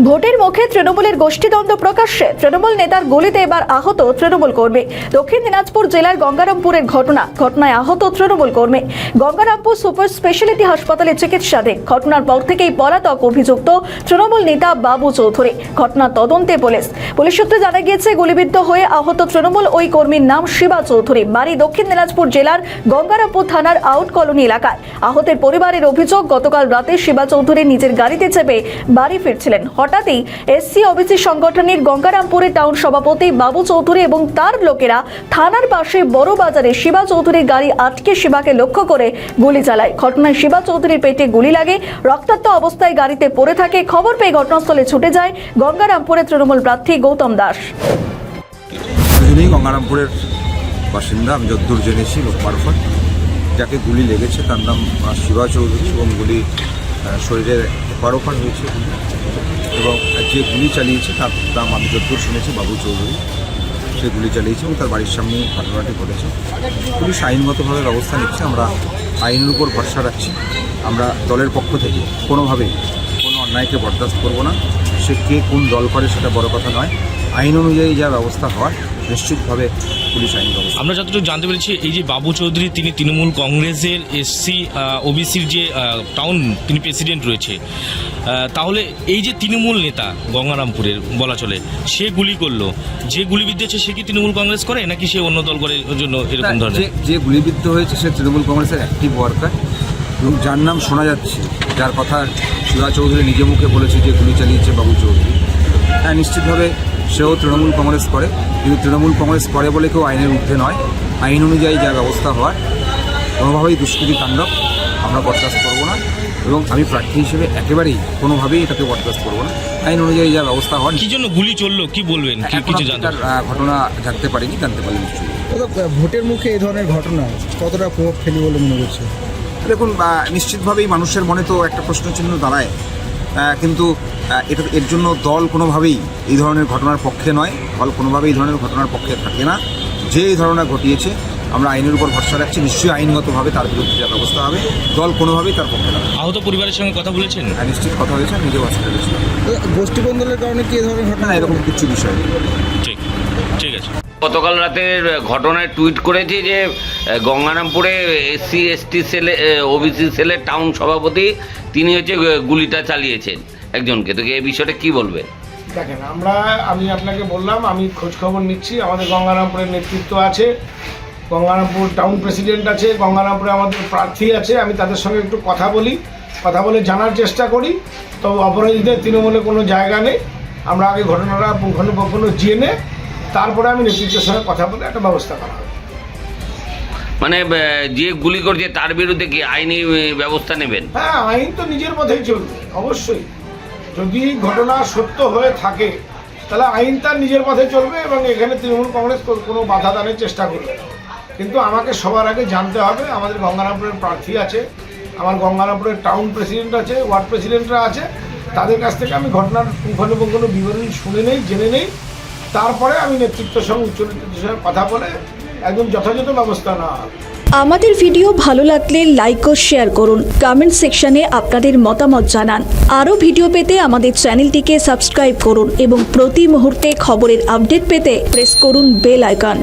ভোটের মুখে তৃণমূলের গোষ্ঠীদ্বন্দ্ব প্রকাশ্যে, তৃণমূল নেতার গুলিতে এবার আহত তৃণমূল কর্মী। দক্ষিণ দিনাজপুর জেলার গঙ্গারামপুরের ঘটনায় আহত তৃণমূল কর্মী। গঙ্গারামপুর সুপার স্পেশালিটি হাসপাতালে চিকিৎসাধীন। ঘটনার পর থেকেই পলাতক অভিযুক্ত তৃণমূল নেতা বাবু চৌধুরী। ঘটনার তদন্তে পুলিশ সূত্রে জানা গিয়েছে, গুলিবিদ্ধ হয়ে আহত তৃণমূল ওই কর্মীর নাম শিবা চৌধুরী, বাড়ি দক্ষিণ দিনাজপুর জেলার গঙ্গারামপুর থানার আউট কলোনি এলাকায়। আহতের পরিবারের অভিযোগ, গতকাল রাতে শিবা চৌধুরী নিজের গাড়িতে চেপে বাড়ি ফিরছিলেন। হঠাৎই এসসি ওবিসি সংগঠনের গঙ্গারামপুরের টাউন সভাপতি বাবু চৌধুরী এবং তার লোকেরা থানার পাশে বড় বাজারে শিবা চৌধুরীর গাড়ি আটকে শিবাকে লক্ষ্য করে গুলি চালায়। ঘটনায় শিবা চৌধুরীর পেটে গুলি লাগে, রক্তাক্ত অবস্থায় গাড়িতে পড়ে থাকে। খবর পেয়ে ঘটনাস্থলে ছুটে যায় গঙ্গারামপুরের তৃণমূল প্রার্থী গৌতম দাস। গঙ্গারামপুরের বাসিন্দা, আমি যতদূর জেনেছি লোক মারফত, যাকে গুলি লেগেছে তার নাম শিবা চৌধুরী এবং গুলি শরীরের এপারোপার হয়েছে এবং যে গুলি চালিয়েছে তার নাম আমি যতদূর শুনেছি বাবু চৌধুরী। সে গুলি চালিয়েছে এবং তার বাড়ির সামনে ঘটনাটি ঘটেছে। পুলিশ আইনগতভাবে ব্যবস্থা নিচ্ছে। আমরা আইনের উপর ভরসা রাখছি। আমরা দলের পক্ষ থেকে কোনোভাবেই কোনো অন্যায়কে বরদাস্ত করব না। সে কে কোন দল করে সেটা বড় কথা নয়। আইন অনুযায়ী যা ব্যবস্থা হয় নিশ্চিতভাবে পুলিশ আইন ব্যবস্থা। আমরা যতটুকু জানতে পেরেছি, এই যে বাবু চৌধুরী তিনি তৃণমূল কংগ্রেসের এসসি ওবিসির যে টাউন তিনি প্রেসিডেন্ট রয়েছে, তাহলে এই যে তৃণমূল নেতা গঙ্গারামপুরের বলা চলে, সে গুলি করলো, যে গুলিবিদ্ধ হয়েছে সে কি তৃণমূল কংগ্রেস করে নাকি সে অন্য দল করে জন্য এরকম ধরনের? যে গুলিবিদ্ধ হয়েছে সে তৃণমূল কংগ্রেসের অ্যাক্টিভ ওয়ার্কার এবং যার নাম শোনা যাচ্ছে, যার কথা শিবা চৌধুরী নিজে মুখে বলেছে যে গুলি চালিয়েছে বাবু চৌধুরী, হ্যাঁ নিশ্চিতভাবে সেও তৃণমূল কংগ্রেস করে। কিন্তু তৃণমূল কংগ্রেস করে বলে কেউ আইনের ঊর্ধ্বে নয়। আইন অনুযায়ী যা ব্যবস্থা হওয়ার, কোনোভাবেই দুষ্কৃতি তাণ্ডব আমরা বরদাস্ত করবো না এবং আমি প্রার্থী হিসেবে একেবারেই কোনোভাবেই এটাকে বরদাস্ত করবো না। আইন অনুযায়ী যা ব্যবস্থা হওয়ার। কি জন্য গুলি চললো কি বলবেন? কিছু ঘটনা জানতে পারিনি, জানতে পারলে নিশ্চয়ই। ভোটের মুখে এই ধরনের ঘটনা কতটা প্রভাব ফেলি বলে মনে করছে? দেখুন, নিশ্চিতভাবেই মানুষের মনে তো একটা প্রশ্নচিহ্ন দাঁড়ায়, কিন্তু এর জন্য দল কোনোভাবেই এই ধরনের ঘটনার পক্ষে নয়। দল কোনোভাবেই এই ধরনের ঘটনার পক্ষে থাকে না। যে এই ধরনা ঘটিয়েছে আমরা আইনের উপর ভরসা রাখছি। নিশ্চয়ই আইনগতভাবে তার বিরুদ্ধে যা ব্যবস্থা হবে, দল কোনোভাবেই তার পক্ষে নয়। আহত পরিবারের সঙ্গে কথা বলেছেন? হ্যাঁ, নিশ্চিত কথা হয়েছে, নিজেও হসপিটালে গেছিলাম। গোষ্ঠীদ্বন্দ্বের কারণে কি এই ধরনের ঘটনা? এরকম কিছু বিষয় নেই। ঠিক আছে। গতকাল রাতের ঘটনায় টুইট করেছে যে গঙ্গারামপুরে এসসি এসটি সেলে ওবিসি সেলের টাউন সভাপতি তিনি হচ্ছে গুলিটা চালিয়েছেন একজনকে। তো এই বিষয়টা কি বলবেন? দেখেন, আমি আপনাকে বললাম আমি খোঁজ খবর নিচ্ছি। আমাদের গঙ্গারামপুরের নেতৃত্ব আছে, গঙ্গারামপুর টাউন প্রেসিডেন্ট আছে, গঙ্গারামপুরে আমাদের প্রার্থী আছে। আমি তাদের সঙ্গে একটু কথা বলে জানার চেষ্টা করি। তো অপরাধীদের তৃণমূলে কোনো জায়গা নেই। আমরা আগে ঘটনাটা পুঙ্খানুপুঙ্খ জেনে তারপরে আমি নেতৃত্বের সঙ্গে কথা বলে একটা ব্যবস্থা করা হবে। মানে যে গুলি করছে তার বিরুদ্ধে কি আইনি ব্যবস্থা নেবেন? হ্যাঁ, আইন তো নিজের পথেই চলবে অবশ্যই। যদি ঘটনা সত্য হয়ে থাকে তাহলে আইন তার নিজের পথে চলবে এবং এখানে তৃণমূল কংগ্রেস কোনো বাধা দানের চেষ্টা করবে না। কিন্তু আমাকে সবার আগে জানতে হবে, আমাদের গঙ্গারামপুরের প্রার্থী আছে, আমার গঙ্গারামপুরের টাউন প্রেসিডেন্ট আছে, ওয়ার্ড প্রেসিডেন্টরা আছে, তাদের কাছ থেকে আমি ঘটনার পুঙ্খানুপুঙ্খ বিবরণী শুনে নেই, জেনে নেই। তারপরে আমি নেতৃত্বের সঙ্গে উচ্চ নেতৃত্বের সঙ্গে কথা বলে একদম যথাযথ ব্যবস্থা নেওয়া হবে। আমাদের ভিডিও ভালো লাগলে লাইক ও শেয়ার করুন, কমেন্ট সেকশনে আপনাদের মতামত জানান। আরও ভিডিও পেতে আমাদের চ্যানেলটিকে সাবস্ক্রাইব করুন এবং প্রতি মুহূর্তে খবরের আপডেট পেতে প্রেস করুন বেল আইকন।